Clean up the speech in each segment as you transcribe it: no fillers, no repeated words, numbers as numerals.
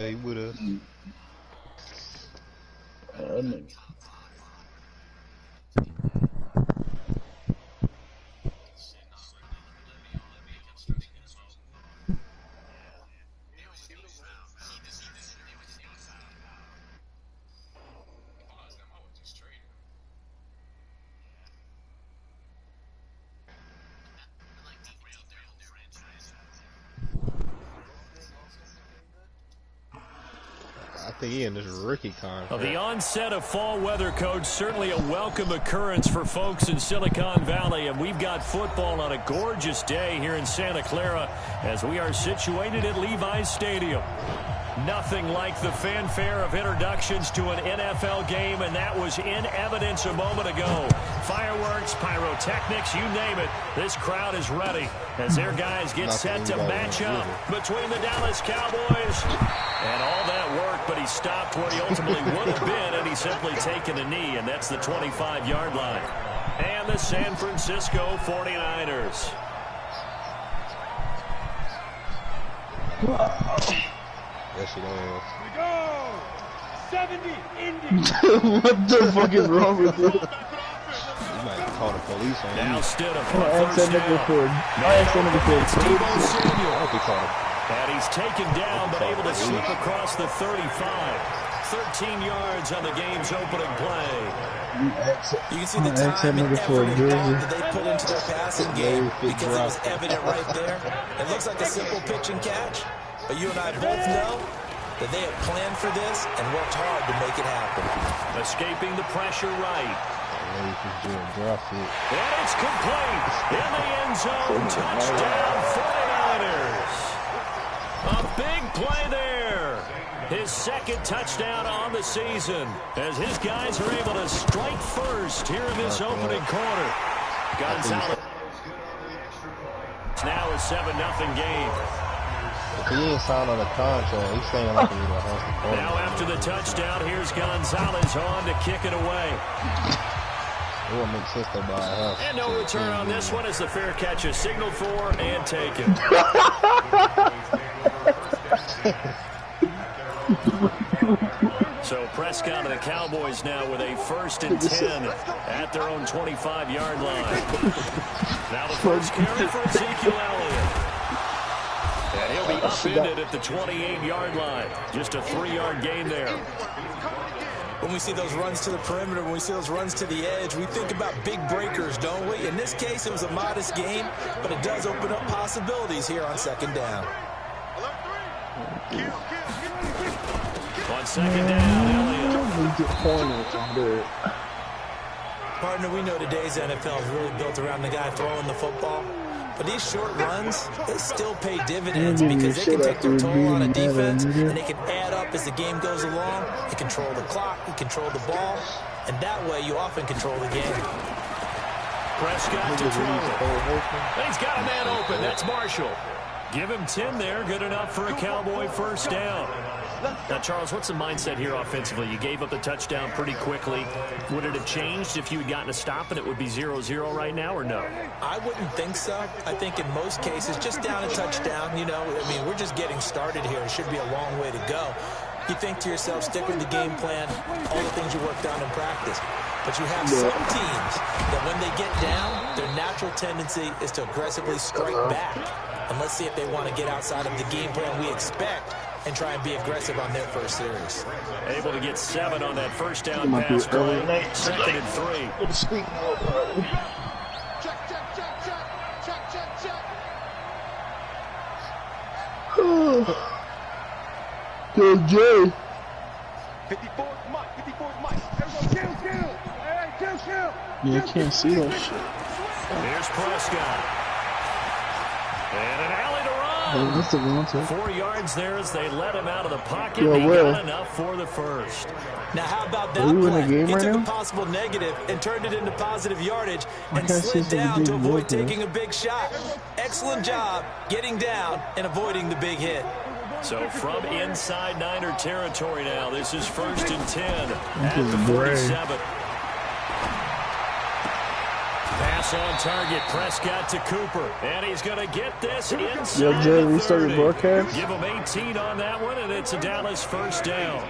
Hey, with us. I think he in this rookie contract. Well, the onset of fall weather, Coach, certainly a welcome occurrence for folks in Silicon Valley. And we've got football on a gorgeous day here in Santa Clara as we are situated at Levi's Stadium. Nothing like the fanfare of introductions to an NFL game, and that was in evidence a moment ago. Fireworks, pyrotechnics, you name it. This crowd is ready as their guys get set to match up between the Dallas Cowboys. And all that work, but he stopped where he ultimately would have been, and he's simply taken a knee, and that's the 25-yard line. And the San Francisco 49ers. Yes, it is. We go! 70 Indians! What the fuck is wrong with you? You might call the police on Now you. Stidham. I said it before. I said it before. Samuel. I hope he called him. And he's taken down, but able to slip across the 35. 13 yards on the game's opening play. You can see the time and effort and thought that they put into their passing game because it was evident right there. It looks like a simple pitch and catch, but you and I both know that they have planned for this and worked hard to make it happen. Escaping the pressure right. And And it's complete. In the end zone. Touchdown 49ers. A big play there. His second touchdown on the season as his guys are able to strike first here in this opening quarter. Gonzalez now a 7-0 game. he ain't signed on a contract. He's staying like he has the corner. Now after the touchdown, here's Gonzalez on to kick it away. It won't make sense to buy a house. And no return on this one as the fair catch is signaled for and taken. So Prescott and the Cowboys now with a 1st and 10 at their own 25-yard line. Now the first carry for Ezekiel Elliott. And he'll be upended at the 28-yard line. Just a 3-yard gain there. When we see those runs to the perimeter, when we see those runs to the edge, we think about big breakers, don't we? In this case, it was a modest gain, but it does open up possibilities here on second down. On second down, Elliott. Partner, we know today's NFL is really built around the guy throwing the football. But these short runs, they still pay dividends because they can take their toll on a defense, and they can add up as the game goes along. You control the clock, you control the ball, and that way you often control the game. Prescott to throw. And he's got a man open. That's Marshall. Give him 10 there. Good enough for a Cowboy first down. Now, Charles, what's the mindset here offensively? You gave up the touchdown pretty quickly. Would it have changed if you had gotten a stop and it would be 0-0 right now, or no? I wouldn't think so. I think in most cases, just down a touchdown, you know, I mean, we're just getting started here. It should be a long way to go. You think to yourself, stick with the game plan, all the things you worked on in practice. But you have some teams that when they get down, their natural tendency is to aggressively strike back. And let's see if they want to get outside of the game plan we expect and try and be aggressive on their first series. Able to get 7 on that first down pass play. 2nd and 3. Good Jay. 54th Mike. Everyone, kill. Hey, kill. Yeah, I can't see that shit. Here's Prescott. And an alley to run. That's the wrong time. 4 yards there as they let him out of the pocket. Yo, he Will. got enough for the first. Now, how about that Are we in play? the game He right took now? a possible negative and turned it into positive yardage and can't see slid some down big to avoid movement. taking a big shot. Excellent job getting down and avoiding the big hit. So from inside Niner territory now, this is 1st and 10 at is the great. 47. Pass Pass on target. Prescott to Cooper. And he's going to get this inside Yo, Jay, the we started 30. broadcast. Give him 18 on that one, and it's a Dallas first down.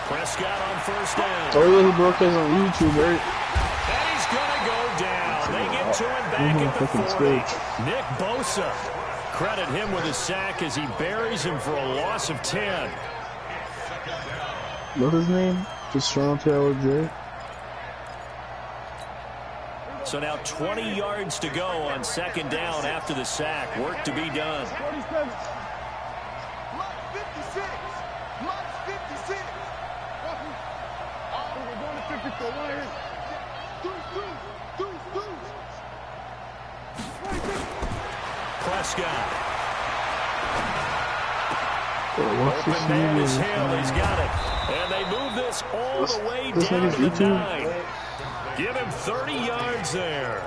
Prescott on first down. Oh, yeah, he broadcast on YouTube, right? And he's going to go down. They get to him back at the 40. Nick Bosa. Credit him with a sack as he buries him for a loss of 10. What's his name? Just Sean Taylor J. So now 20 yards to go on second down after the sack. Work to be done. Prescott. Open man is Hill. He's got it. And they move this all the way down to the 9. Give him 30 yards there.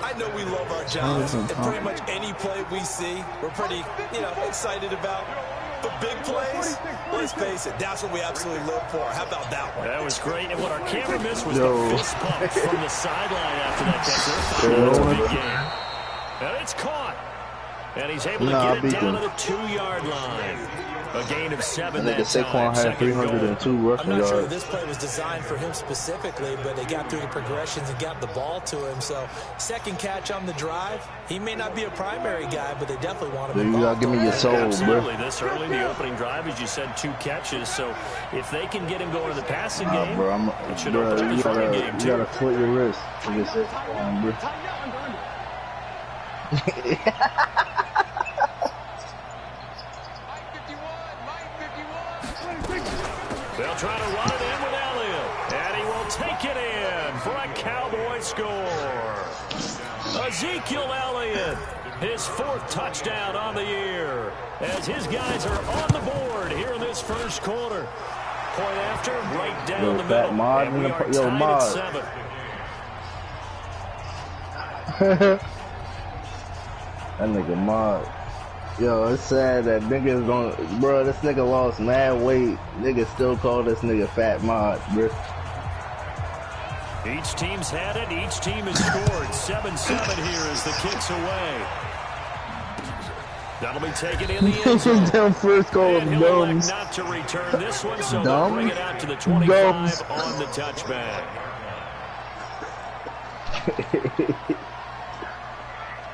I know we love our jobs, and pretty much any play we see, we're pretty, excited about. But big plays, let's face it, that's what we absolutely live for. How about that one? That was great. And what our camera missed was the fist pump from the sideline after that catch. That was a big game. And it's caught. And he's able to get it down to the 2-yard line. A gain of 7 that time. Saquon had 302 rushing I'm not sure yards. this play was designed for him specifically, but they got through the progressions and got the ball to him. So, second catch on the drive. He may not be a primary guy, but they definitely want him You involved. gotta give me your soul, Absolutely. bro. This early, the opening drive, as you said, 2 catches. So, if they can get him going in the passing game, Bro, it should open up his running game, you too. gotta foot your wrist. Like I said, bro. They'll try to run it in with Elliott. And he will take it in for a Cowboy score. Ezekiel Elliott, his 4th touchdown on the year, as his guys are on the board here in this first quarter. Point after, right down the middle. Mod And we are yo, tied Mod. at 7. That nigga Mod. Yo, it's sad that niggas don't. Bro, this nigga lost mad weight. Niggas still call this nigga Fat Mod, bro. Each team's had it. Each team has scored. 7-7 here as the kick's away. That'll be taken in the end zone. Down first, call And him he'll elect Gums. not to return this one, so they'll Dumb. bring it out to the 25 Gums. on the touchback.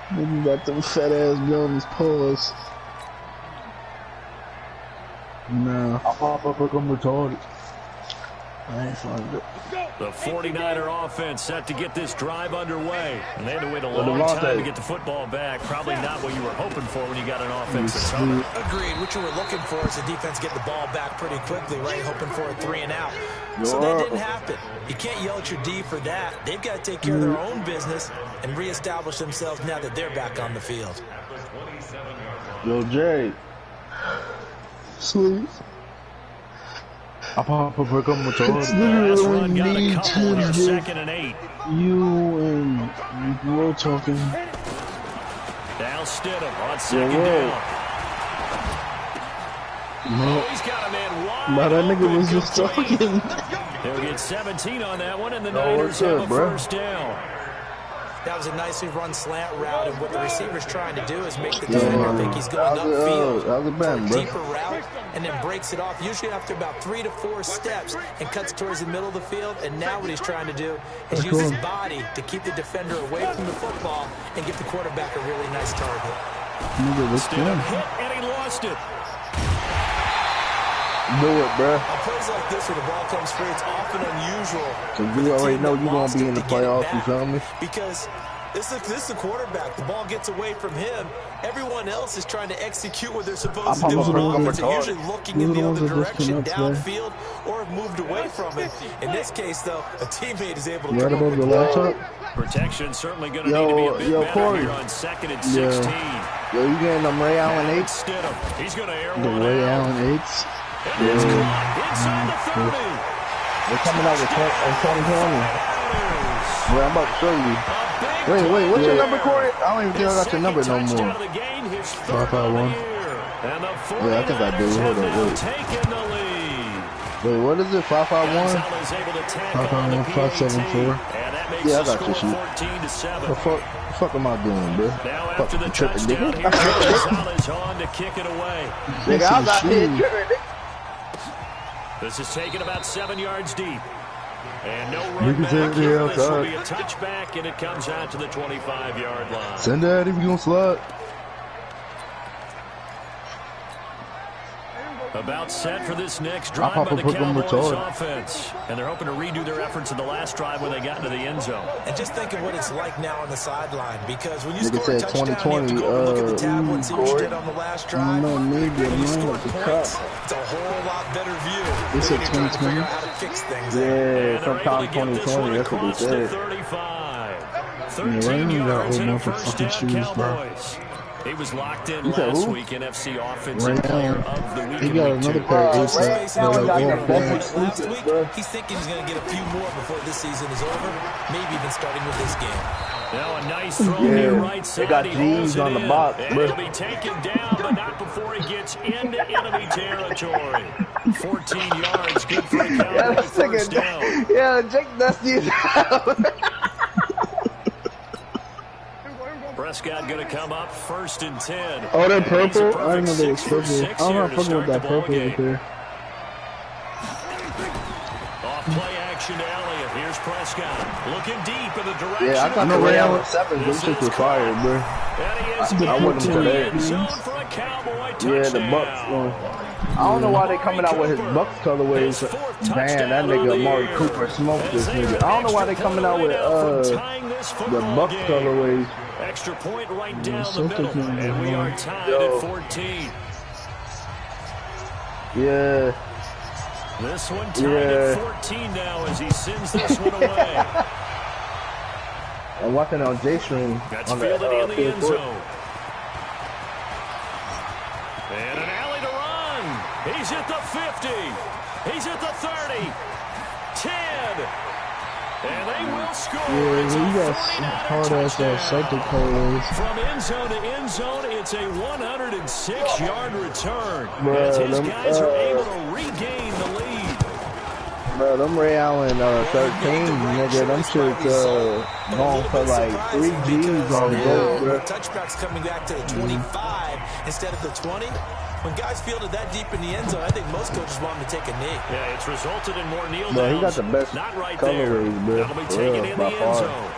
Nigga got them fat ass gums. Pause. Nah. I pop up like I'm retarded. I ain't fond of it. The 49er offense set to get this drive underway. And they had to wait a long Devontae. time to get the football back. Probably not what you were hoping for when you got an offense that's home. Agreed. What you were looking for is the defense get the ball back pretty quickly, right? Hoping for a 3 and out. So that didn't happen. You can't yell at your D for that. They've got to take care of their own business and reestablish themselves now that they're back on the field. Yo, Jay. Sleep. I pop up like I'm It's retarded. Last literally run when got a me, couple here, Tim, 2nd and 8. you and Will talking. Now Stidham on 2nd whoa. down. No. Oh, he's got a man wide But that nigga open. was Good just play. talking. They'll get 17 on that one, and the Oh, Niners what's have up, a bro? first down. That was a nicely run slant route, and what the receiver's trying to do is make the defender think he's going upfield How's it for been, a bro? deeper route, and then breaks it off, usually after about 3 to 4 steps, and cuts towards the middle of the field. And now what he's trying to do is use his body to keep the defender away from the football and give the quarterback a really nice target. Nigga, what's Stidham going? hit, and he lost it. Do it, bro. On plays like this where the ball comes free, it's often unusual. Cause for you the already team know that you gonna lost be it in the to get it playoffs, you back. feel me? Because this is the quarterback. The ball gets away from him. Everyone else is trying to execute what they're supposed to do I'm on offense. retarded. They're usually looking in the Those are other the ones that direction, disconnect, man. downfield, or have moved away from it. In this case, though, a teammate is able to You right come above up the with the laptop? Protection certainly going to Yo, need to be a bit yo, better Corey. here on 2nd and 16. Yo, you getting them Ray Allen 8s? Stidham, he's going to air The one Ray out. Allen 8s? And it's caught inside the 30. They're coming out with 2020. Well, I'm about to show you. Wait, what's your number, Corey? I don't even think I got your number no more. 551. And the Yeah, I think I do. 49ers Hold have on, now wait. taken the lead. Wait, what is it? 551? Gonzalez able to tackle on the 574. PAT, and that makes Yeah, I the got you, score shoot. 14-7. The fuck am I doing, bro? Now Fuck, after the tripping, touchdown nigga. here, Gonzalez on to kick it away. Nigga, I'm not here tripping, nigga. This is taken about 7 yards deep. And no run back said here. yeah, This will be a touchback, and it comes out to the 25-yard line. Send that if you gonna slide. About set for this next drive by the Cowboys offense. And they're hoping to redo their efforts in the last drive when they got into the end zone. And just think of what it's like now on the sideline, because when you Nigga score a said touchdown, 2020, you have to go look at the tablet and see what you Corey. did on the last drive. No, maybe When you mine score was the points, cut. it's a whole lot better view. They said When you're trying to 2020. figure out how to fix things. Yeah, And they're able sometime to get this one 2020, that's what they across the said. 35. Ryan 13 got yards old and a enough for first fucking down, shoes, bro. Cowboys. He was locked in You said last who? week, NFC Offensive Right Player now, of the Week he in got Week 2. another pair of Ray A's. Allen They're like got all the best bad. Last exclusives, week, bro. he's thinking he's going to get a few more before this season is over, maybe even starting with this game. Now a nice throw Yeah, near right they side. got He holds G's it on the in, box, and bro. it'll be taken down, but not before he gets into enemy territory. 14 yards, good for a Cowboy first down. Yeah, Jake Dusty is out. Prescott going to come up first and 10. Oh, they're And he's a purple? I didn't know perfect they was 6 for purple. 6 I'm here not to fucking with start that the ball purple right game. there. Off play action to Elliott. Here's Prescott looking deep in the direction. Yeah, I thought the Ray Ray Allen Allen 7, them This shits is was fire, bro. And he is I want into him the today. end zone for a Cowboy touchdown. Yeah, the Bucks. I don't know why they coming out with his Bucks colorways. Man, that nigga Amari Cooper smoked this nigga. I don't know why they coming out with the Bucks colorways. Extra point right down the Celtics middle, man, and we are tied at 14. Yeah. This one tied at 14 now as he sends this one away. I'm watching on J-Stream. That's on fielded in the PS4. end zone. And an alley to run. He's at the 50. He's at the 30. 10. And they will score. Yeah, It's you a got 49er hard ass Celtic colorways. From end zone to end zone, it's a 106-yard return. Bruh, As his them, guys are able to regain the lead. Bro, them Ray Allen 13, nigga, them shits going for like 3 G's on the goal, bro. Touchbacks coming back to the 25 instead of the 20. When guys fielded that deep in the end zone, I think most coaches want him to take a knee. Yeah, it's resulted in more kneel downs. Bro, he got the best Not right colorways, there. bro. That'll be For taken real, in by the end far. zone.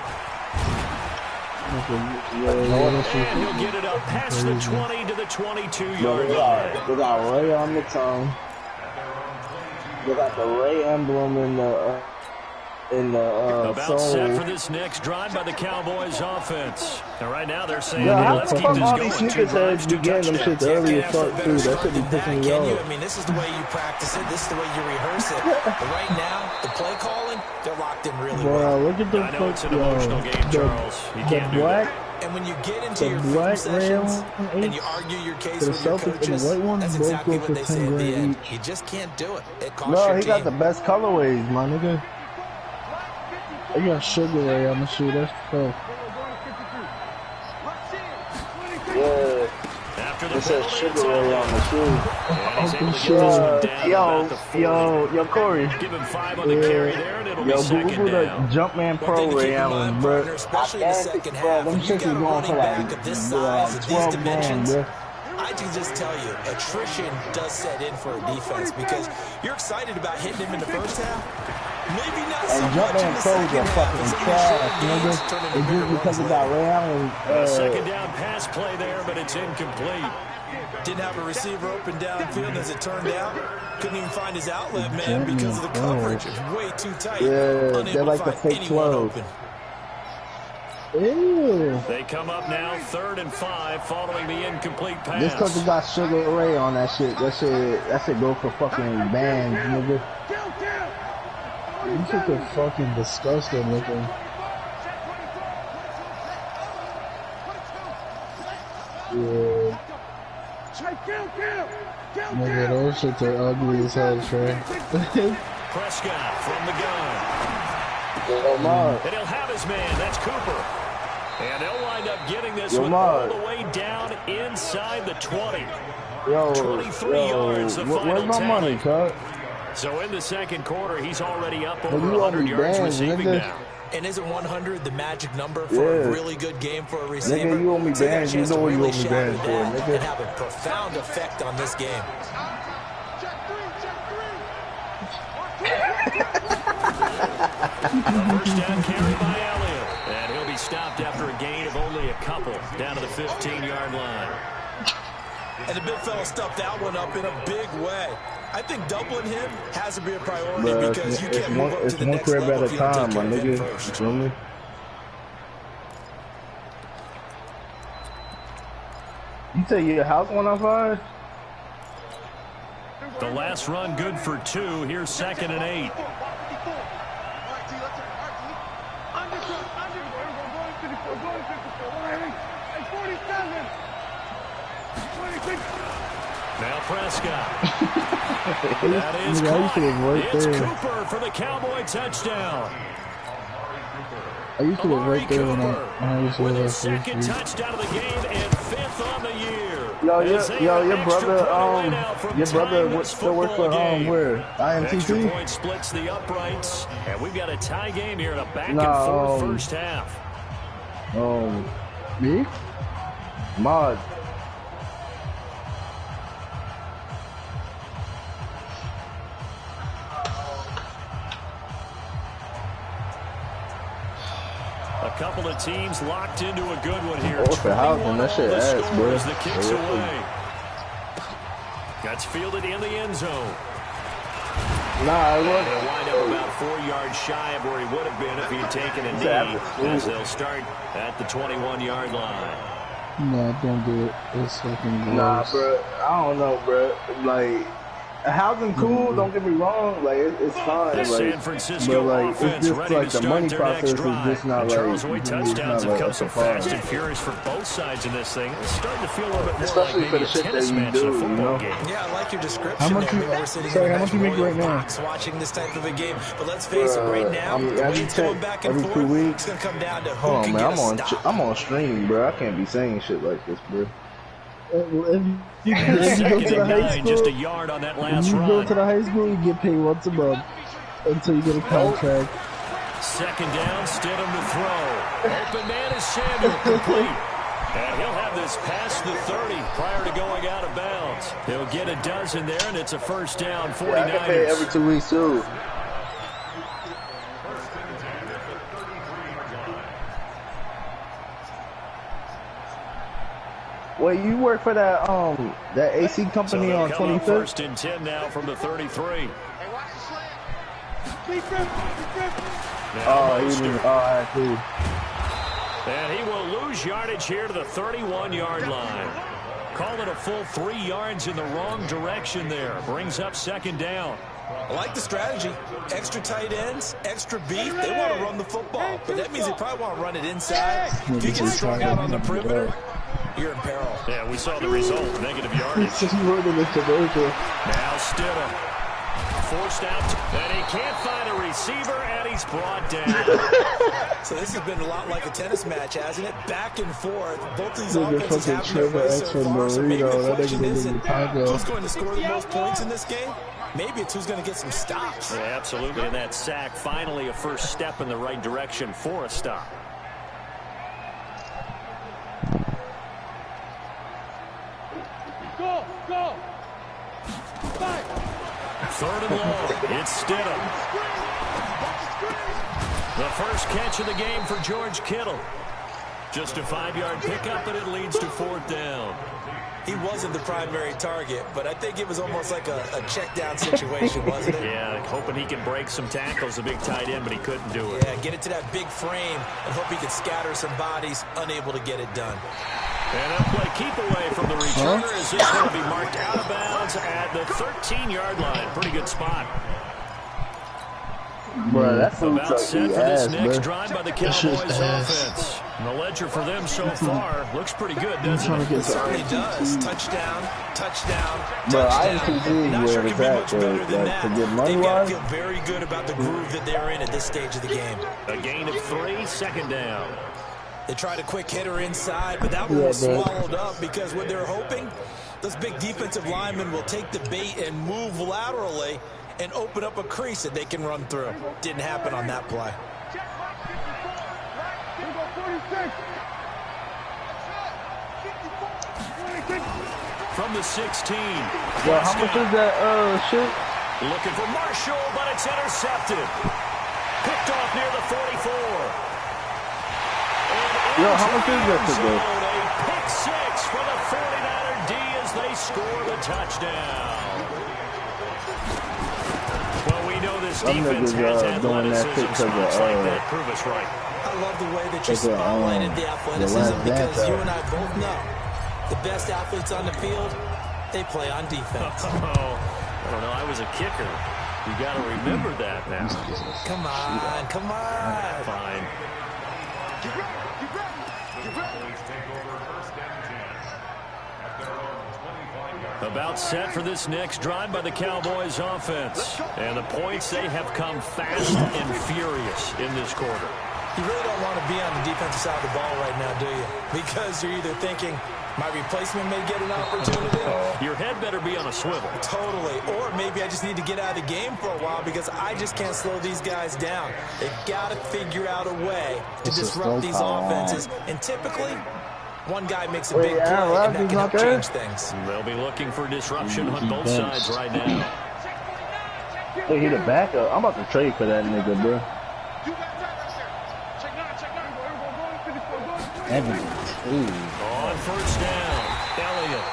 And he'll get it up past the 20 to the 22-yard line. They got Ray on the tongue. They got the Ray emblem in the About soul. set for this next drive by the Cowboys offense. And right now they're saying, Yeah, how let's the keep fuck this all going. these 2 sneakers drives, heads 2 be getting them touchdowns. shits early Can't as ask for fuck a too? better That start should be than that, pissing me can you? off. I mean, this is the way you practice it. This is the way you rehearse it. But right now, the play calling, they're locked in really Bro, well. look at the I know it's an fuck, emotional game, Charles. You the can't do black, that. And when you get into the your film black sessions Ray and you argue your case the with your Celtics and the coaches, white one that's both exactly go what for they say 10 at the grand end. each. You just can't do it. It costs No, your he team. got the best colorways, my nigga. They got Sugar Ray on the shoe. That's tough. Yeah, After the it says penalty, Sugar it's Ray over. on the shoe. And he's able to get this one down about the 40. Yo, Corey. Give him 5 on the carry there, and it'll be Yo, second Google the down. Jumpman One Pro thing to Ray keep in Allen, mind, bro. partner, especially in the second Bro, half, them when you shits got is a going running for back like of this size, of these 12 dimensions, grand, bro. I can just tell you, attrition does set in for a defense because you're excited about hitting him in the first half. Maybe not so And much in Jumpman the Pros second are half. fucking As some of trash, these nigga. games turn into It's bigger just because runs it got later. Ray Allen. A second down pass play there, but it's incomplete. Didn't have a receiver open downfield, as it turned out. Couldn't even find his outlet man because of the coverage. It was way too tight. Yeah, Unable they're like to the find fake anyone 12. open. Ew. They come up now, 3rd and 5, following the incomplete pass. Just because it got Sugar Ray on that shit go for fucking bands, nigga. These shit are fucking disgusting looking. Yeah. Nigga, those shits are ugly as hell, Trey. Prescott from the gun. Yo, And he'll have his man. That's Cooper. And they'll wind up getting this Yo, one all Mark. the way down inside the 20. yo, 23 yards, the final where's my tally. money, cut? So in the second quarter, he's already up over 100 yards receiving now. And isn't 100 the magic number for a really good game for a receiver? Nigga, you owe me bands. You know what you owe me bands for, nigga. And have a profound effect on this game. First down carry by Elliott. And he'll be stopped after a gain of only a couple down to the 15-yard line. And the big fella stuffed that one up in a big way. I think doubling him has to be a priority because you can't move up to the next level if you don't take care of him first. You feel me? You say your house 105? The last run good for 2. Here's 2nd and 8. Now Prescott. That is caught. It's Cooper for the Cowboy touchdown. I used to live right there when I used to live his second touchdown of the game and 5th on the year. Your brother still works for where? Extra IMTT? point splits the uprights, and we've got a tie game here in a back and forth first half. Me? Mod. A couple of teams locked into a good one here. Oh, for Housen, that shit ass, bro. The kicks away. That's fielded in the end zone. Nah, He'll wind up about 4 yards shy of where he would have been if he had taken a knee, as they'll start at the 21-yard line. Nah, don't do it. It's fucking gross. Nah, bro. I don't know, bro. Like, Housen cool, don't get me wrong. Like, it's fine. The like, San Francisco but, like, offense it's just ready like to the start money their process next is just not drive. like. Charles Way touchdowns have come so fast fun. and furious for both sides in this thing. It's starting to feel a little bit more Especially like for maybe the a shit tennis that you match do, in a you football know? game. Yeah, I like your description. How much there. you- We're sitting sorry, in a how much you make royal right now? box watching this type of a game. But let's face it, right now, I mean, the way every it's going check, back and every forth, 2 weeks. it's going to come down to who Hold on, can man. get a stop. I'm on stream, bro. I can't be saying shit like this, bro. If you go Second to the and high 9, just a school, yard on that if last you go run. to the high school, you get paid once a month until you get a contract. Second down, Stidham to throw. Open man is Samuel, complete. And he'll have this past the 30 prior to going out of bounds. He'll get a dozen there, and it's a first down, 49ers. Yeah, I get paid every 2 weeks, too. Well, you work for that AC company on 25th? First and 10 now from the 33. Oh, cool. And he will lose yardage here to the 31-yard line. Call it a full 3 yards in the wrong direction there. Brings up second down. I like the strategy. Extra tight ends, extra beef. They want to run the football, but that means they probably want to run it inside. If you get strung out on the perimeter, you're in peril. Yeah, we saw the result. Negative yardage. It's just more than a commercial. Now Stidham. Forced out, and he can't find a receiver, and he's brought down. So this has been a lot like a tennis match, hasn't it? Back and forth. Both these Nigga offenses fucking have their Trevor way X so from far. So maybe Burrito. the That question nigga isn't didn't tackle. who's going to score the most points in this game. Maybe it's who's going to get some stops. Yeah, absolutely, and that sack finally a first step in the right direction for a stop. Go! Fight! Third and long. It's Stidham. The first catch of the game for George Kittle. Just a 5-yard pickup, and it leads to fourth down. He wasn't the primary target, but I think it was almost like a check down situation, wasn't it? Yeah, hoping he can break some tackles, a big tight end, but he couldn't do it. Yeah, get it to that big frame and hope he could scatter some bodies, unable to get it done. And they'll play keep away from the returner as this one will be marked out of bounds at the 13-yard line. Pretty good spot. Bro, that's About set for this next bro. drive by the Cowboys offense. And the ledger for them so far looks pretty good, doesn't it? It certainly does. Touchdown, touchdown, Bro, I touchdown. ain't confused Not sure where it it's can be at, much better than like, that. to get They've got money-wise. to feel very good about the groove that they're in at this stage of the game. A gain of 3, second down. They tried a quick hitter inside, but that one was swallowed up because what they're hoping, those big defensive linemen will take the bait and move laterally and open up a crease that they can run through. Didn't happen on that play. From the 16. Well, how much is that shit? Looking for Marshall, but it's intercepted. Picked off near the 44. Yo, how much is that today? A pick six for the 49er D as they score the touchdown. Well, we know this defense has athleticism. Spots like that prove us right. I love the way that you spotlighted the athleticism because you and I both know the best athletes on the field, they play on defense. I don't know. I was a kicker. You got to remember that now. Come on, come on. Fine. About set for this next drive by the Cowboys offense. And the points, they have come fast and furious in this quarter. You really don't want to be on the defensive side of the ball right now, do you? Because you're either thinking, my replacement may get an opportunity. Your head better be on a swivel. Totally. Or maybe I just need to get out of the game for a while because I just can't slow these guys down. They've got to figure out a way to disrupt these offenses. And typically, one guy makes a big play, and that can help change things. They'll be looking for disruption on both sides right now. Hey, he the backup. I'm about to trade for that nigga, bro. On first down, Elliott.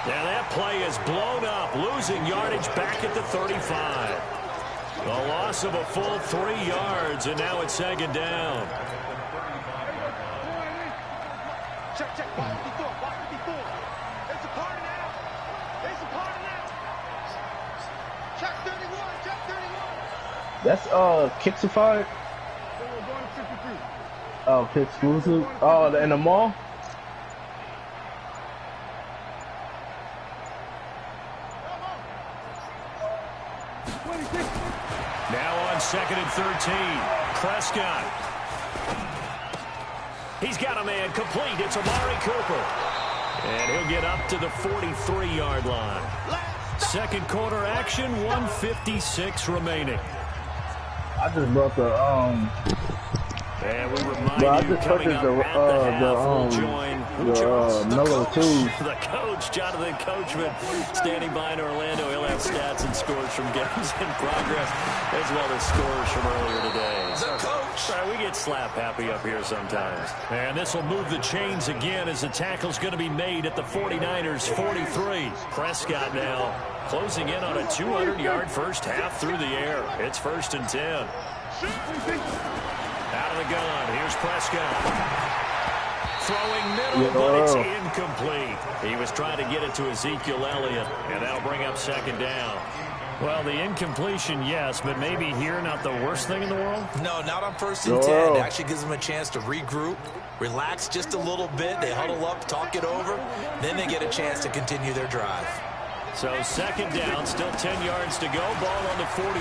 Now that play is blown up, losing yardage back at the 35. A loss of a full 3 yards, and now it's second down. Check. Watch 54. It's a party now. Check 31. That's Kixified. Oh, Kick exclusive. Oh, in the mall. Now on 2nd and 13. Prescott. He's got a man complete. It's Amari Cooper. And he'll get up to the 43-yard line. Second quarter action, 1:56 remaining. I just brought the And we remind you, coming up at the half, we'll join Mellow 2. The coach, Jonathan Coachman, standing by in Orlando. He'll have stats and scores from games in progress, as well as scores from earlier today. The coach. Right, we get slap happy up here sometimes. And this will move the chains again as the tackle's going to be made at the 49ers 43. Prescott now closing in on a 200-yard first half through the air. It's 1st and 10. Out of the gun, here's Prescott. Throwing middle, but it's incomplete. He was trying to get it to Ezekiel Elliott, and that'll bring up second down. Well, the incompletion, yes, but maybe here not the worst thing in the world? No, not on 1st and 10. It actually gives them a chance to regroup, relax just a little bit. They huddle up, talk it over. Then they get a chance to continue their drive. So second down, still 10 yards to go. Ball on the 43.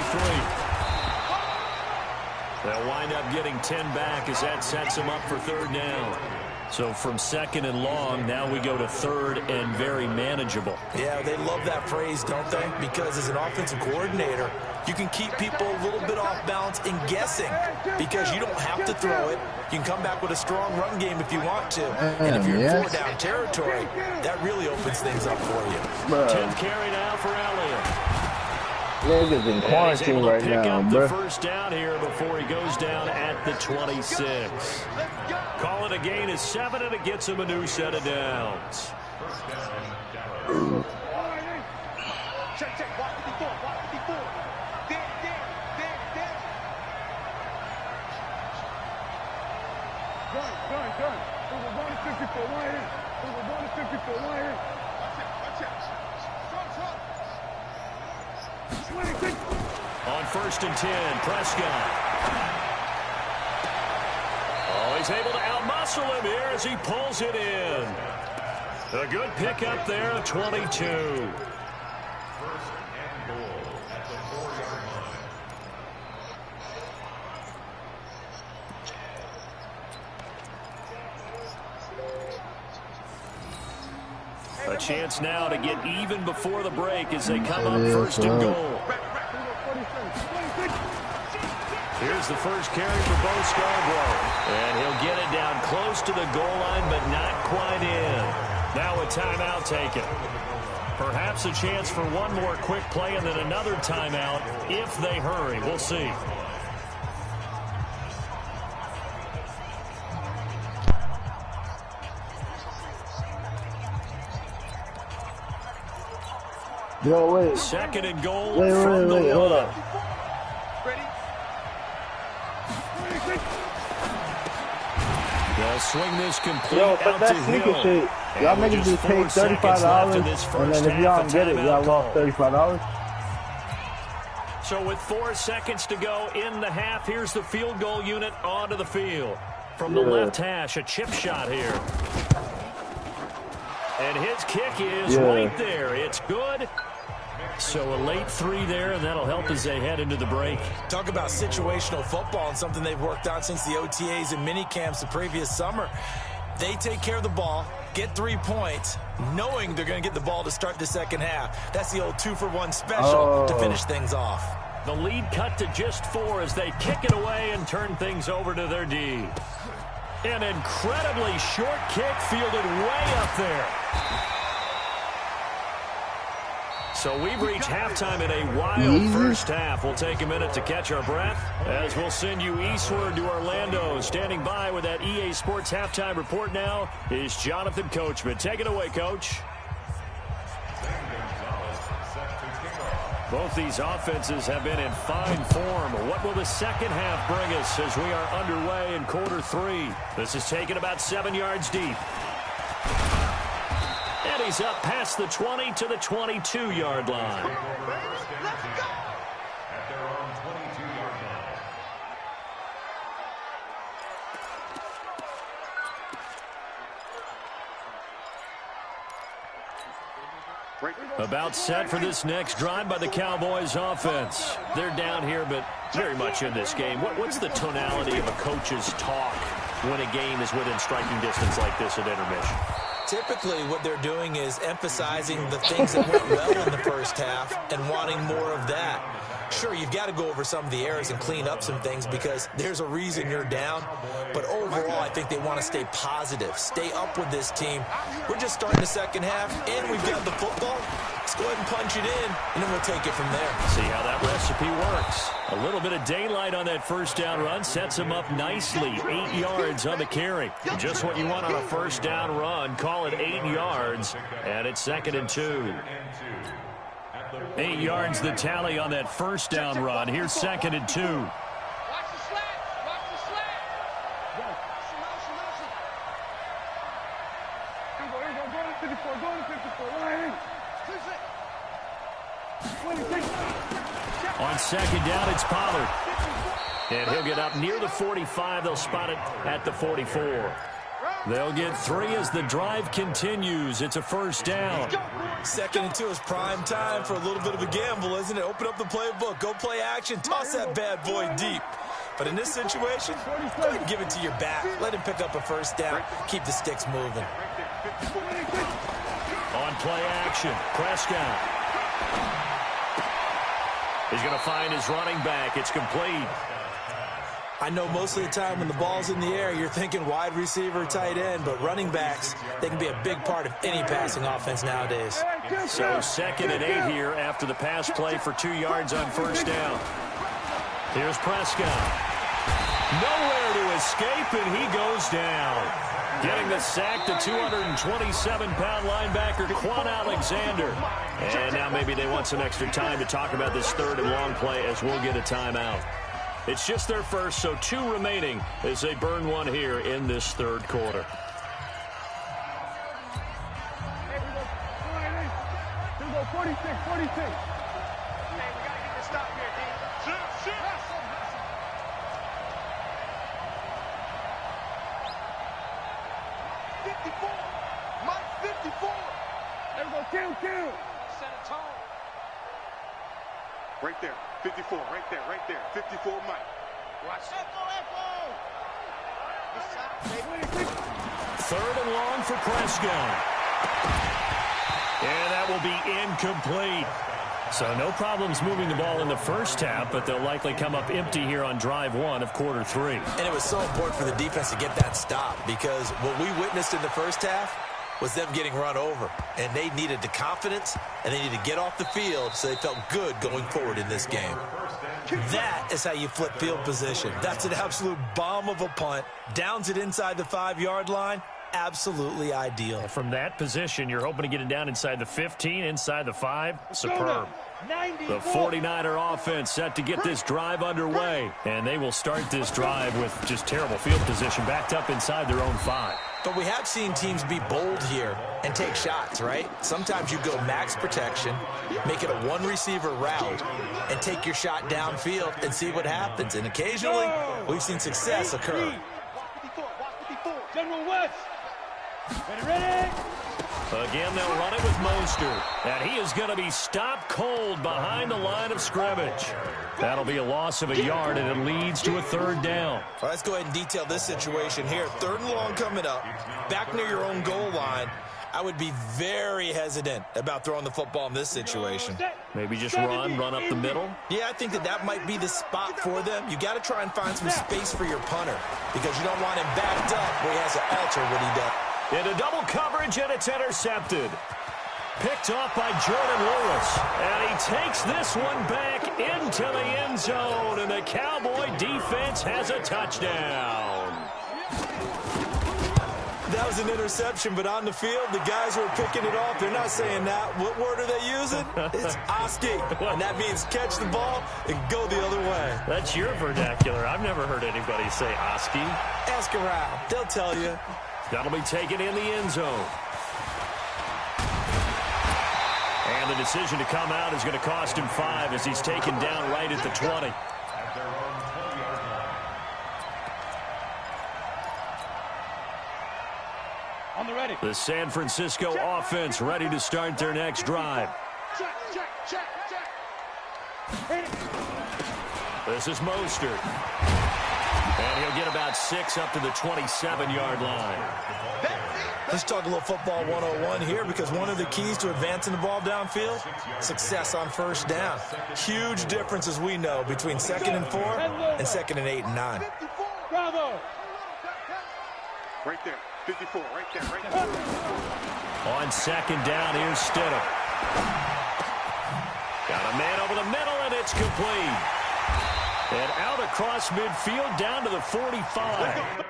They'll wind up getting 10 back as that sets them up for third down. So from second and long, now we go to third and very manageable. Yeah, they love that phrase, don't they? Because as an offensive coordinator, you can keep people a little bit off balance and guessing because you don't have to throw it. You can come back with a strong run game if you want to. And if you're in 4-down territory, that really opens things up for you. 10th carry now for Elliott. Niggas in quarantine right now, bro. The first down here before he goes down at the 26. Call it a gain of 7, and it gets him a new set of downs. Check. Watch 54. There. Done. Over 154, right in. On 1st and 10, Prescott. Oh, he's able to outmuscle him here as he pulls it in. A good pickup there of 22. A chance now to get even before the break as they come up 1st and goal. Here's the first carry for Bo Scarborough. And he'll get it down close to the goal line, but not quite in. Now a timeout taken. Perhaps a chance for one more quick play and then another timeout if they hurry. We'll see. Yo, wait. Second and goal Wait, from the hold one. up. They'll swing this complete Yo, but out to that sneaker Hill. shit, y'all And niggas just paid $35, and then if y'all don't get it, y'all lost $35. So with 4 seconds to go in the half, here's the field goal unit onto the field. From the left hash, a chip shot here. And his kick is right there. It's good. So a late 3 there, and that'll help as they head into the break. Talk about situational football and something they've worked on since the OTAs and mini camps the previous summer. They take care of the ball, get 3 points, knowing they're going to get the ball to start the second half. That's the old 2-for-1 special to finish things off. The lead cut to just 4 as they kick it away and turn things over to their D. An incredibly short kick fielded way up there. So we've reached halftime in a wild first half. We'll take a minute to catch our breath as we'll send you eastward to Orlando. Standing by with that EA Sports halftime report now is Jonathan Coachman. Take it away, Coach. Both these offenses have been in fine form. What will the second half bring us as we are underway in quarter 3? This is taken about 7 yards deep. And he's up past the 20 to the 22-yard line. About set for this next drive by the Cowboys offense. They're down here, but very much in this game. What's the tonality of a coach's talk when a game is within striking distance like this at intermission? Typically, what they're doing is emphasizing the things that went well in the first half and wanting more of that. Sure, you've got to go over some of the errors and clean up some things because there's a reason you're down. But overall, I think they want to stay positive, stay up with this team. We're just starting the second half, and we've got the football. Let's go ahead and punch it in, and then we'll take it from there. See how that recipe works. A little bit of daylight on that first down run sets him up nicely. 8 yards on the carry. Just what you want on a first down run. Call it 8 yards, and it's 2nd and 2. 8 yards the tally on that first down run. Here's 2nd and 2. Watch the slant. Watch the slant. Go. Here you go. Go to 54. Go to 54. Right. On second down, it's Pollard. And he'll get up near the 45. They'll spot it at the 44. They'll get 3 as the drive continues. It's a first down. 2nd and 2 is prime time for a little bit of a gamble, isn't it? Open up the playbook. Go play action. Toss that bad boy deep. But in this situation, go ahead and give it to your back. Let him pick up a first down. Keep the sticks moving. On play action, Prescott. He's going to find his running back. It's complete. I know most of the time when the ball's in the air, you're thinking wide receiver, tight end, but running backs, they can be a big part of any passing offense nowadays. So 2nd and 8 here after the pass play for 2 yards on first down. Here's Prescott. Nowhere to escape, and he goes down. Getting the sack to 227-pound linebacker Quan Alexander. And now maybe they want some extra time to talk about this 3rd and long play as we'll get a timeout. It's just their first, so 2 remaining as they burn 1 here in this 3rd quarter. Here we go. 46. Hey, we got to get this stop here, D. Shoot. 54. Mike 54. There we go. Kill. Set a tone. Right there. 54. Right there. 54 Mike. Watch it. Echo. This side, 3rd and long for Prescott. And that will be incomplete. So no problems moving the ball in the first half, but they'll likely come up empty here on drive 1 of quarter 3. And it was so important for the defense to get that stop, because what we witnessed in the first half was them getting run over. And they needed the confidence, and they needed to get off the field so they felt good going forward in this game. That is how you flip field position. That's an absolute bomb of a punt. Downs it inside the 5-yard line. Absolutely ideal. From that position, you're hoping to get it down inside the 15, inside the 5. Superb. The 49er offense set to get this drive underway. And they will start this drive with just terrible field position, backed up inside their own 5. But we have seen teams be bold here and take shots, right? Sometimes you go max protection, make it a one-receiver route, and take your shot downfield and see what happens. And occasionally, we've seen success occur. General West. Ready. Again, they'll run it with Mostert. And he is going to be stopped cold behind the line of scrimmage. That'll be a loss of a yard, and it leads to a 3rd down. All right, let's go ahead and detail this situation here. 3rd and long coming up, back near your own goal line. I would be very hesitant about throwing the football in this situation. Maybe just run up the middle? Yeah, I think that might be the spot for them. You got to try and find some space for your punter, because you don't want him backed up where he has to alter what he does. Into double coverage, and it's intercepted. Picked off by Jordan Lewis. And he takes this one back into the end zone, and the Cowboy defense has a touchdown. That was an interception, but on the field, the guys who are picking it off, they're not saying that. What word are they using? It's Oski, and that means catch the ball and go the other way. That's your vernacular. I've never heard anybody say Oski. Ask around. They'll tell you. That'll be taken in the end zone. And the decision to come out is going to cost him 5 as he's taken down right at the 20. On the ready. The San Francisco offense ready to start their next drive. Check. This is Mostert. And he'll get about 6 up to the 27-yard line. Let's talk a little football 101 here, because one of the keys to advancing the ball downfield, success on 1st down. Huge difference, as we know, between 2nd and 4 and 2nd and 8 and 9. Bravo. Right there. 54, right there. On 2nd down, here's Stidham. Got a man over the middle, and it's complete. And out across midfield, down to the 45.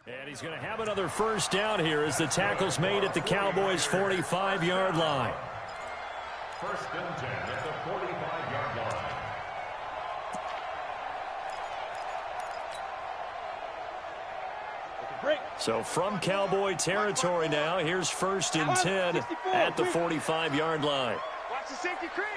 And he's going to have another 1st down here as the tackle's made at the Cowboys' 45-yard line. 1st and 10 at the 45-yard line. So from Cowboy territory now, here's 1st and 10 at the 45-yard line. Watch the safety creep.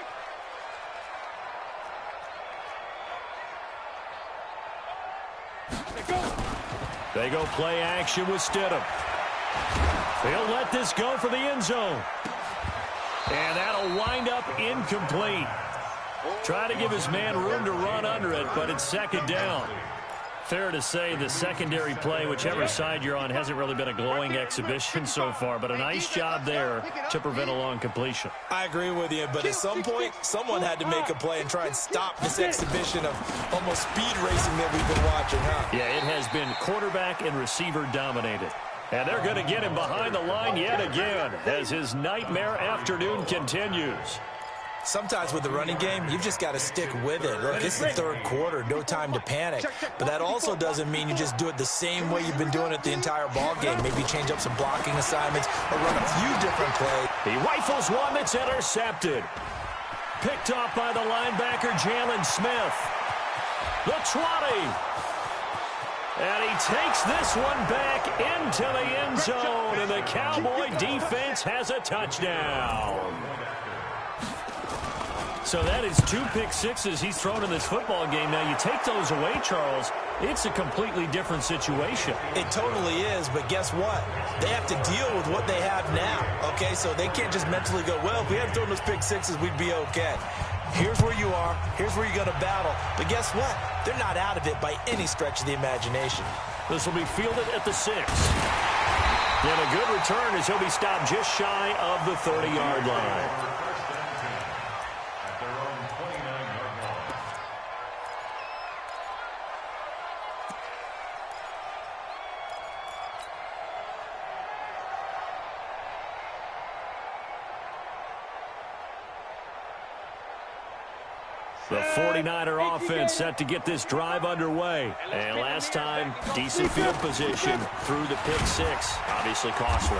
They go play action with Stidham. He'll let this go for the end zone. And that'll wind up incomplete. Try to give his man room to run under it, but it's 2nd down. Fair to say the secondary play, whichever side you're on, hasn't really been a glowing exhibition so far, but a nice job there to prevent a long completion. I agree with you, but at some point, someone had to make a play and try and stop this exhibition of almost speed racing that we've been watching, huh? Yeah, it has been quarterback and receiver dominated. And they're going to get him behind the line yet again as his nightmare afternoon continues. Sometimes with the running game, you've just got to stick with it. Look, it's the 3rd quarter, no time to panic. But that also doesn't mean you just do it the same way you've been doing it the entire ball game. Maybe change up some blocking assignments or run a few different plays. He rifles one that's intercepted. Picked off by the linebacker, Jalen Smith. The 20. And he takes this one back into the end zone, and the Cowboy defense has a touchdown. So that is 2 pick sixes he's thrown in this football game. Now, you take those away, Charles, It's a completely different situation. It totally is, but guess what? They have to deal with what they have now, okay? So they can't just mentally go, well, if we hadn't thrown those pick sixes, we'd be okay. Here's where you are. Here's where you're going to battle. But guess what? They're not out of it by any stretch of the imagination. This will be fielded at the 6. And a good return as he'll be stopped just shy of the 30-yard line. The 49er offense set to get this drive underway. And last time, decent field position through the pick 6. Obviously costly.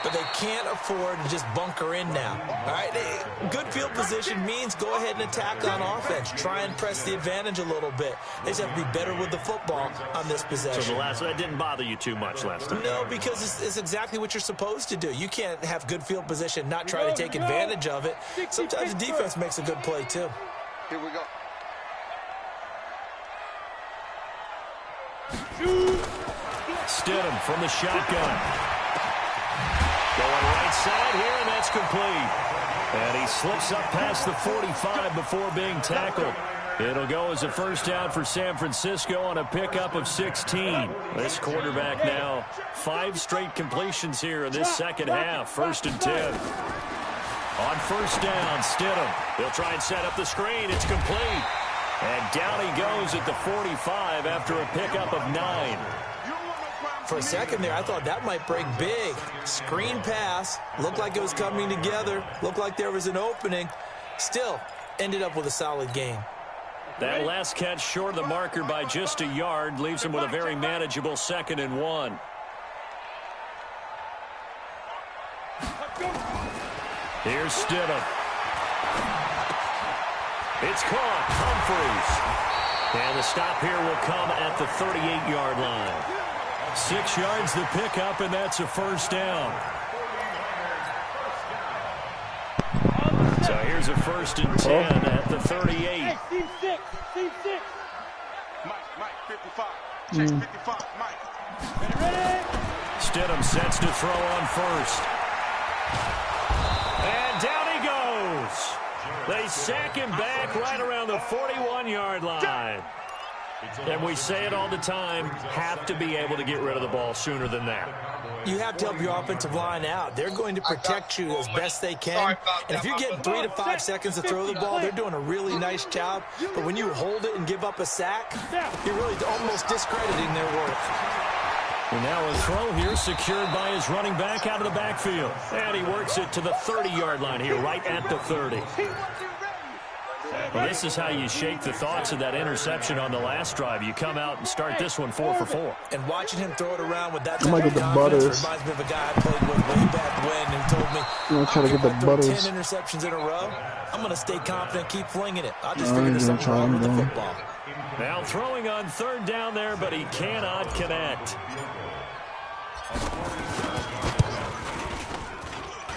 But they can't afford to just bunker in now. All right, good field position means go ahead and attack on offense. Try and press the advantage a little bit. They just have to be better with the football on this possession. So that didn't bother you too much last time? No, because it's exactly what you're supposed to do. You can't have good field position, not try to take advantage of it. Sometimes the defense makes a good play, too. Here we go. Stidham from the shotgun. Going right side here, and that's complete. And he slips up past the 45 before being tackled. It'll go as a first down for San Francisco on a pickup of 16. This quarterback now 5 straight completions here in this second half. 1st and 10. On first down, Stidham. He'll try and set up the screen. It's complete. And down he goes at the 45 after a pickup of 9. For a second there, I thought that might break big. Screen pass. Looked like it was coming together. Looked like there was an opening. Still, ended up with a solid game. That last catch short of the marker by just a yard leaves him with a very manageable 2nd and 1. Here's Stidham. It's caught. Humphries. And the stop here will come at the 38-yard line. 6 yards the pickup, and that's a first down. So here's a 1st and 10 at the 38. Team 6. Mike, 55. Chase 55, Mike. Ready? Stidham sets to throw on first. And down he goes. They sack him back right around the 41-yard line. And we say it all the time, have to be able to get rid of the ball sooner than that. You have to help your offensive line out. They're going to protect you as best they can. And if you're getting 3 to 5 seconds to throw the ball, they're doing a really nice job. But when you hold it and give up a sack, you're really almost discrediting their work. And now a throw here secured by his running back out of the backfield. And he works it to the 30-yard line here, right at the 30. Well, this is how you shake the thoughts of that interception on the last drive. You come out and start this one 4 for 4. And watching him throw it around with that I'm gonna type get of the confidence butters. reminds me of a guy I played with way back when who told me, I'm gonna try to get the if I throw butters. 10 interceptions in a row, I'm going to stay confident, keep flinging it. I'll just I figure ain't there's gonna something try wrong with the him, football. Now throwing on 3rd down there, but he cannot connect.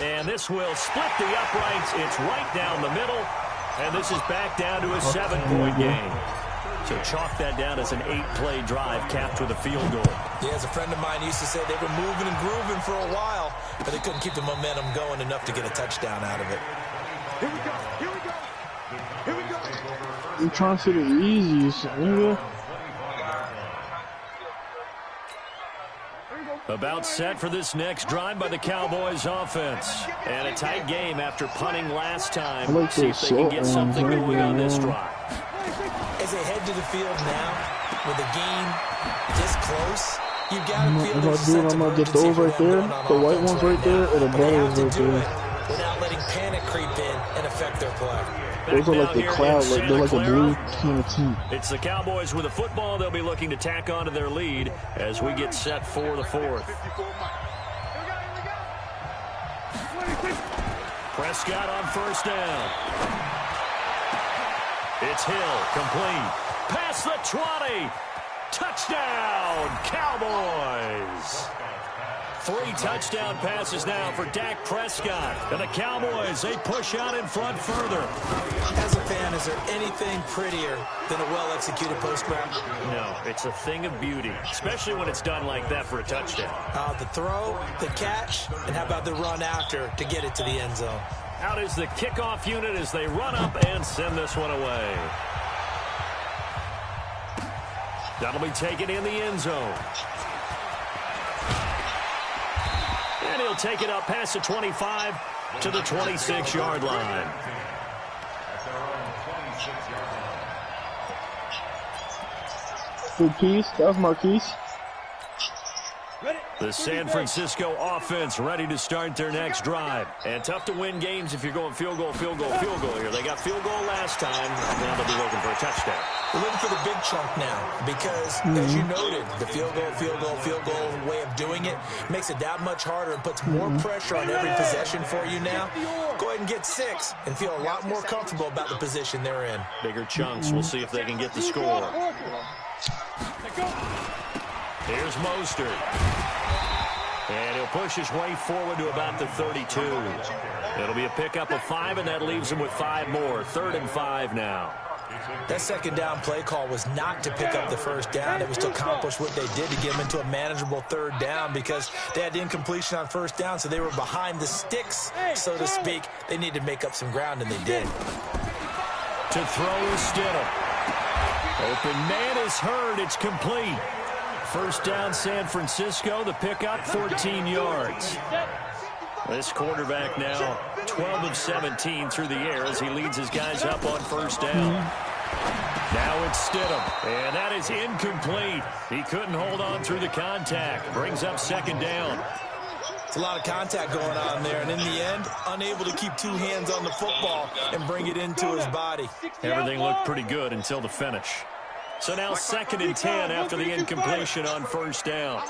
And this will split the uprights. It's right down the middle. And this is back down to a 7-point game. So chalk that down as an 8-play drive capped with a field goal. Yeah, as a friend of mine used to say, they were moving and grooving for a while, but they couldn't keep the momentum going enough to get a touchdown out of it. Here we go. I'm trying to say the easiest, nigga. About set for this next drive by the Cowboys offense. And a tight game after punting last time. I like See if those they can get short something ones, going on this drive. As they head to the field now, with the game this close, you've got to feel If there's a I do it, sense I'm of gonna get urgency those for right them there, going on the white offense ones right now. there, or the But they have butters to right do there. it without letting panic creep in and affect their play. Those are like the cloud, like they're like a blue Clara. can of tea. It's the Cowboys with a football. They'll be looking to tack on to their lead as we get set for the 4th. Prescott on first down. It's Hill, complete. Past the 20. Touchdown, Cowboys. 3 touchdown passes now for Dak Prescott. And the Cowboys, they push out in front further. As a fan, is there anything prettier than a well-executed post grab? No, it's a thing of beauty, especially when it's done like that for a touchdown. The throw, the catch, and how about the run after to get it to the end zone? Out is the kickoff unit as they run up and send this one away. That'll be taken in the end zone. And he'll take it up past the 25 to the 26-yard line. Marquise, that was Marquise. The San Francisco offense ready to start their next drive. And tough to win games if you're going field goal, field goal, field goal here. They got field goal last time. Now they'll be looking for a touchdown. We're looking for the big chunk now because, as you noted, the field goal way of doing it makes it that much harder and puts more pressure on every possession for you now. Go ahead and get 6 and feel a lot more comfortable about the position they're in. Bigger chunks. We'll see if they can get the score. Here's Mostert. And he'll push his way forward to about the 32. It'll be a pickup of 5, and that leaves him with 5 more. 3rd and 5 now. That second down play call was not to pick up the first down. It was to accomplish what they did to get them into a manageable 3rd down because they had incompletion on 1st down, so they were behind the sticks, so to speak. They needed to make up some ground, and they did. To throw is Stidham. Open man is heard. It's complete. 1st down, San Francisco. The pickup, 14 yards. This quarterback now 12 of 17 through the air as he leads his guys up on 1st down. Now it's Stidham, and that is incomplete. He couldn't hold on through the contact. Brings up 2nd down. It's a lot of contact going on there, and in the end, unable to keep 2 hands on the football and bring it into his body. Everything looked pretty good until the finish. So now 2nd and 10 after the incompletion on 1st down.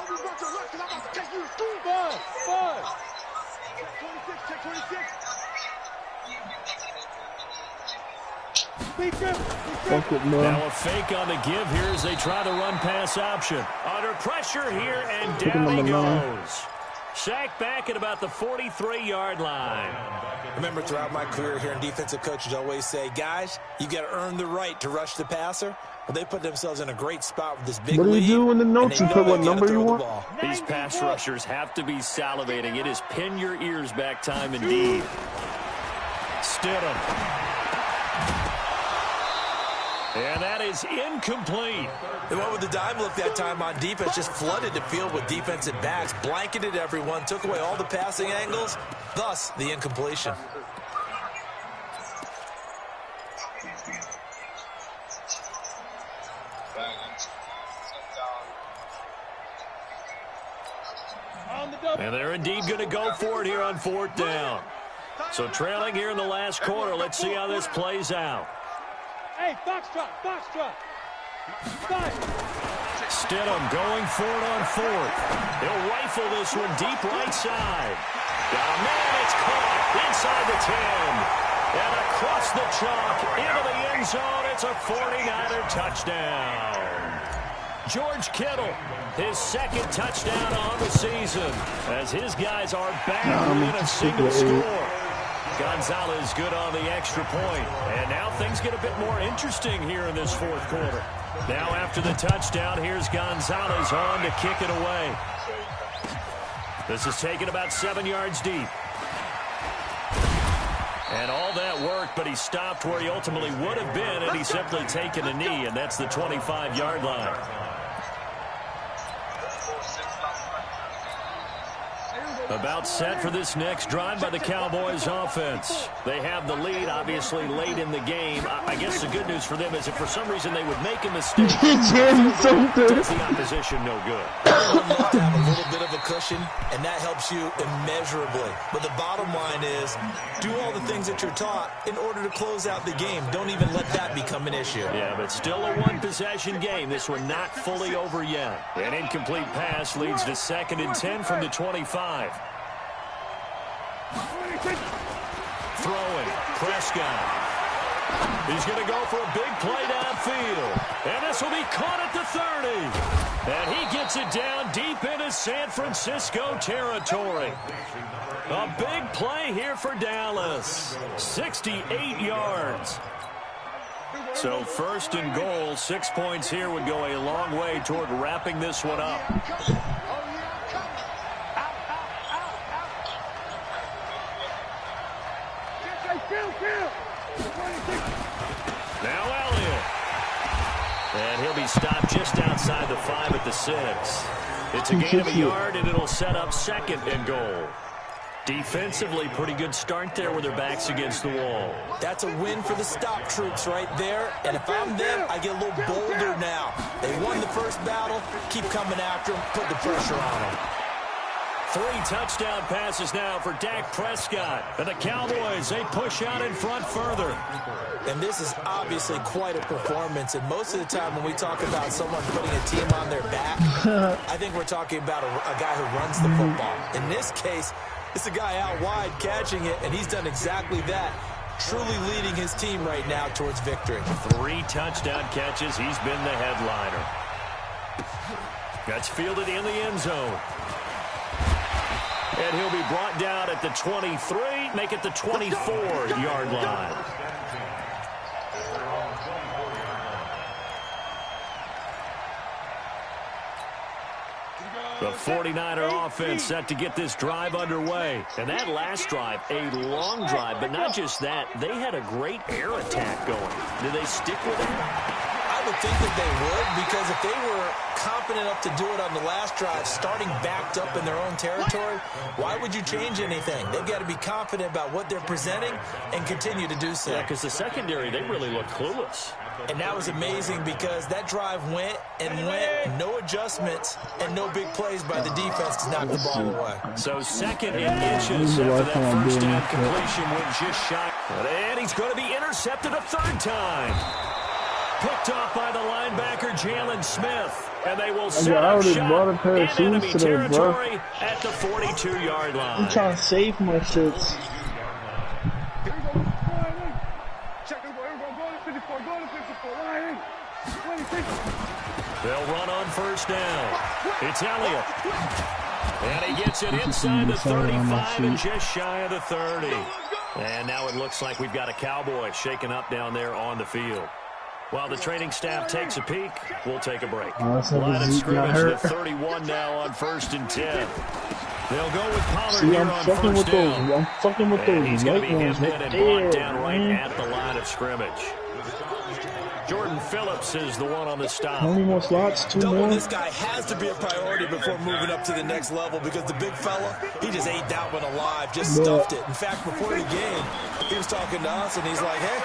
Now a fake on the give here as they try the run-pass option. Under pressure here, and down he goes. Sacked back at about the 43-yard line. Remember, throughout my career here in defensive coaches always say, guys, you got to earn the right to rush the passer. Well, they put themselves in a great spot with this big lead. What do you do in the notes? You put what number you want? These pass rushers have to be salivating. It is pin your ears back time indeed. Stidham. And that is incomplete. And what would the dime look that time on defense? Just flooded the field with defensive backs, blanketed everyone, took away all the passing angles, thus the incompletion. And they're indeed going to go for it here on 4th down. So trailing here in the last quarter. Let's see how this plays out. Hey, foxtrot. Stidham going for it on 4th. He'll rifle this one deep right side. Got a man, it's caught inside the 10. And across the chalk into the end zone. It's a 49er touchdown. George Kittle, his 2nd touchdown on the season, as his guys are back within a single score. Gonzalez good on the extra point. And now things get a bit more interesting here in this 4th quarter. Now after the touchdown, here's Gonzalez on to kick it away. This is taken about 7 yards deep. And all that worked, but he stopped where he ultimately would have been, and he's simply taken a knee, and that's the 25-yard line. About set for this next drive by the Cowboys offense. They have the lead, obviously, late in the game. I guess the good news for them is if for some reason they would make a mistake, does the opposition no good. Everyone loves to have a little bit of a cushion, and that helps you immeasurably. But the bottom line is, do all the things that you're taught in order to close out the game. Don't even let that become an issue. Yeah, but still a one-possession game. This one not fully over yet. An incomplete pass leads to 2nd and 10 from the 25. Throwing, Prescott. He's going to go for a big play downfield. And this will be caught at the 30. And he gets it down deep into San Francisco territory. A big play here for Dallas. 68 yards. So first and goal, 6 points here would go a long way toward wrapping this one up. Now Elliott. And he'll be stopped just outside the 5 at the 6. It's a gain of a yard, and it'll set up second and goal. Defensively, pretty good start there with their backs against the wall. That's a win for the stop troops right there. And if I'm them, I get a little bolder now. They won the first battle. Keep coming after them. Put the pressure on them. 3 touchdown passes now for Dak Prescott. And the Cowboys, they push out in front further. And this is obviously quite a performance. And most of the time when we talk about someone putting a team on their back, I think we're talking about a guy who runs the football. In this case, it's a guy out wide catching it, and he's done exactly that. Truly leading his team right now towards victory. 3 touchdown catches. He's been the headliner. That's fielded in the end zone. And he'll be brought down at the 23, make it the 24-yard line. The 49er offense set to get this drive underway. And that last drive, a long drive, but not just that. They had a great air attack going. Did they stick with it? I would think that they would, because if they were confident enough to do it on the last drive, starting backed up in their own territory, why would you change anything? They've got to be confident about what they're presenting and continue to do so. Yeah, because the secondary, they really looked clueless. And that was amazing because that drive went and went, no adjustments and no big plays by the defense to knock the ball away. So second and inches after that first down completion went just shy. And he's going to be intercepted a 3rd time. Picked off by the linebacker, Jalen Smith. And they will set up shop in enemy territory at the 42-yard line. I'm trying to save my shits. They'll run on first down. It's Elliott. And he gets it inside the 35 and just shy of the 30. And now it looks like we've got a Cowboy shaken up down there on the field. While the training staff takes a peek, we'll take a break. Line of scrimmage to 31 now on 1st and 10. They'll go with Pollard here on first down. I'm fucking with those. He's going to be hemmed in and brought down right at the line of scrimmage. Jordan Phillips is the one on the stop. How many more slots? 2 more? This guy has to be a priority before moving up to the next level, because the big fella, he just ate that one alive, just stuffed it. In fact, before the game, he was talking to us, and he's like, hey,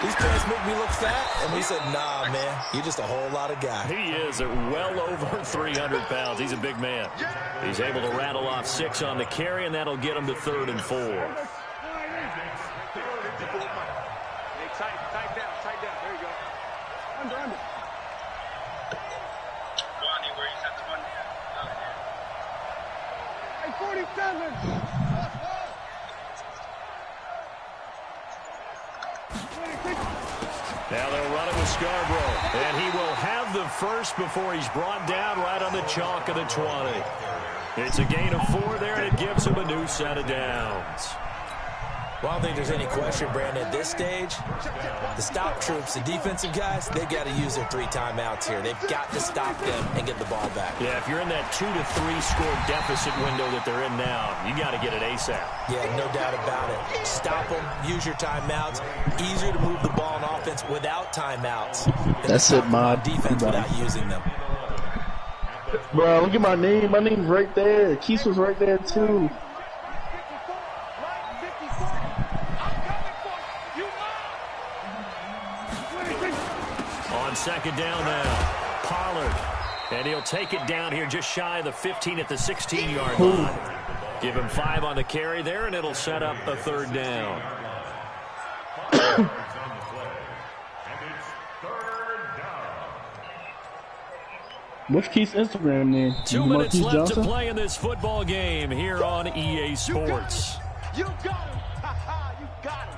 these pants make me look fat. And we said, nah, man, you're just a whole lot of guy. He is at well over 300 pounds. He's a big man. He's able to rattle off 6 on the carry, and that'll get him to 3rd and 4. Tight down. There you go. Under. Hey, 47. Now they'll run it with Scarborough. And he will have the first before he's brought down right on the chalk of the 20. It's a gain of 4 there, and it gives him a new set of downs. Well, I don't think there's any question, Brandon, at this stage, the stop troops, the defensive guys, they've got to use their 3 timeouts here. They've got to stop them and get the ball back. Yeah, if you're in that 2 to 3 score deficit window that they're in now, you got to get it ASAP. Yeah, no doubt about it. Stop them, use your timeouts. Easier to move the ball on offense without timeouts. That's it, Mod. Defense without using them. Bro, look at my name. My name's right there. Keith was right there, too. On second down now, Pollard. And he'll take it down here just shy of the 15 at the 16-yard line. Give him 5 on the carry there, and it'll set up a 3rd down. What's Keith's Instagram name? 2 minutes left to play in this football game here on EA Sports. You got him. You got him.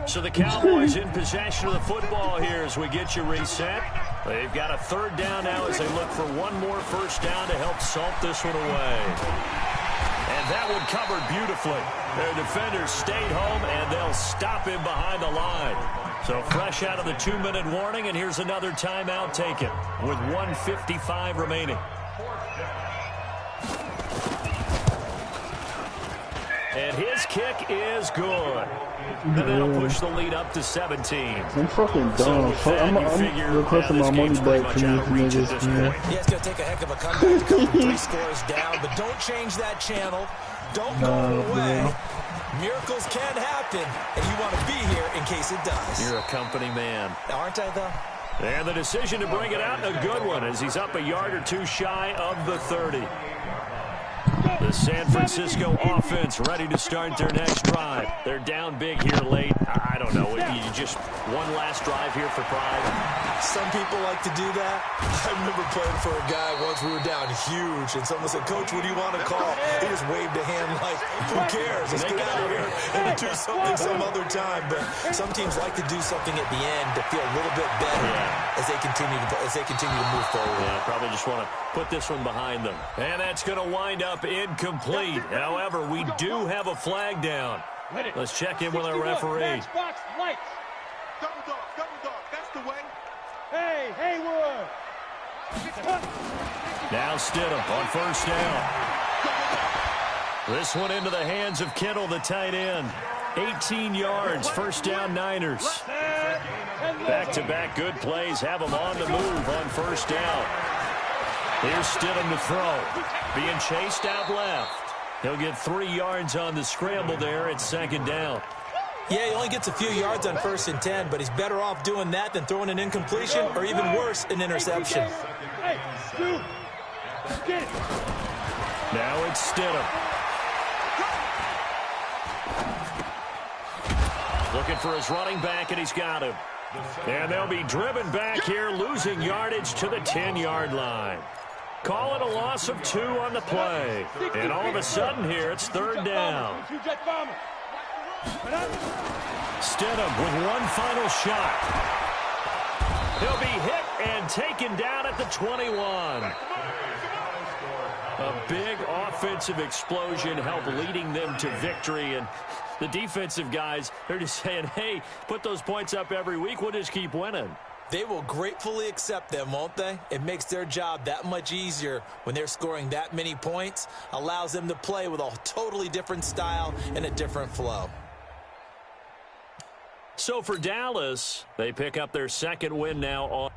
So the Cowboys in possession of the football here as we get you reset. They've got a third down now as they look for one more first down to help salt this one away. And that one covered beautifully. Their defenders stayed home, and they'll stop him behind the line. So fresh out of the 2-minute warning, and here's another timeout taken with 1:55 remaining. And his kick is good. And that'll push the lead up to 17. I'm fucking dumb. I'm requesting my money back from these niggas. Yeah, it's going to take a heck of a comeback to come from 3 scores down, but don't change that channel. Don't go away. Man. Miracles can happen, and you want to be here in case it does. You're a company man. Aren't I, though? And the decision to bring it out, a good one, as he's up a yard or two shy of the 30. The San Francisco offense ready to start their next drive. They're down big here late. I don't know. You just one last drive here for pride. Some people like to do that. I remember playing for a guy once. We were down huge, and someone said, "Coach, what do you want to call?" He just waved a hand like, "Who cares? Let's get out of here and do something some other time." But some teams like to do something at the end to feel a little bit better as they continue to move forward. Yeah, probably just want to put this one behind them. And that's going to wind up incomplete. However, we do have a flag down. Let's check in with our referee. Box, lights. Double dog. That's the way. Hey, Haywood. Now Stidham on first down. This one into the hands of Kittle, the tight end. 18 yards, first down Niners. Back-to-back good plays have them on the move on first down. Here's Stidham to throw. Being chased out left. He'll get 3 yards on the scramble there at second down. Yeah, he only gets a few yards on 1st and 10, but he's better off doing that than throwing an incompletion or even worse, an interception. Hey, dude. Get it. Now it's Stidham. Looking for his running back, and he's got him. And they'll be driven back here, losing yardage to the 10-yard line. Call it a loss of 2 on the play. And all of a sudden here, it's third down. Stidham with one final shot. He'll be hit and taken down at the 21. A big offensive explosion helped leading them to victory. And the defensive guys, they're just saying, hey, put those points up every week. We'll just keep winning. They will gratefully accept them, won't they? It makes their job that much easier when they're scoring that many points. Allows them to play with a totally different style and a different flow. So for Dallas, they pick up their second win now on